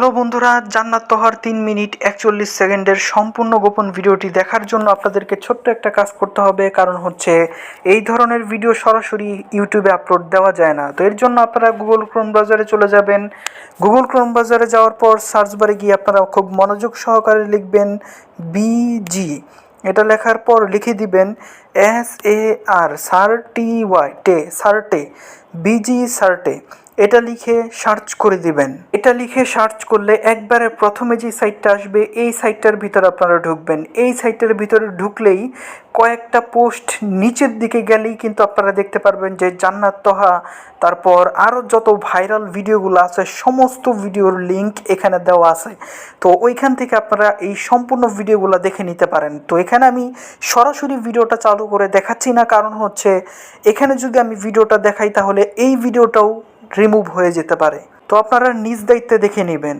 Hello বন্ধুরা, জান্নাত তোহার 3 মিনিট 41 সেকেন্ডের সম্পূর্ণ গোপন ভিডিওটি দেখার জন্য আপনাদেরকে ছোট্ট একটা কাজ করতে হবে। কারণ হচ্ছে এই ধরনের ভিডিও সরাসরি ইউটিউবে আপলোড দেওয়া যায় না। তো এর জন্য আপনারা গুগল ক্রোম ব্রাউজারে চলে যাবেন। গুগল ক্রোম ব্রাউজারে যাওয়ার পর সার্চ বারে গিয়ে আপনারা খুব মনোযোগ সহকারে লিখবেন বিজি। এটা লেখার পর লিখে দিবেন সার্টে বিজি সার্টে। এটা লিখে সার্চ করে দিবেন। এটা লিখে সার্চ করলে একবারে প্রথমে যে সাইটটা আসবে এই সাইটটার ভিতরে আপনারা ঢুকবেন। এই সাইটটার ভিতরে ঢুকলেই কয়েকটা পোস্ট নিচের দিকে গেলেই কিন্তু আপনারা দেখতে পারবেন যে জান্নাত তোহা, তারপর আরও যত ভাইরাল ভিডিওগুলো আছে সমস্ত ভিডিওর লিঙ্ক এখানে দেওয়া আছে। তো ওইখান থেকে আপনারা এই সম্পূর্ণ ভিডিওগুলো দেখে নিতে পারেন। তো এখানে আমি সরাসরি ভিডিওটা চালু করে দেখাচ্ছি না, কারণ হচ্ছে এখানে যদি আমি ভিডিওটা দেখাই তাহলে এই ভিডিওটাও রিমুভ হয়ে যেতে পারে। তো আপনারা নিজ দায়িত্বে দেখে নেবেন।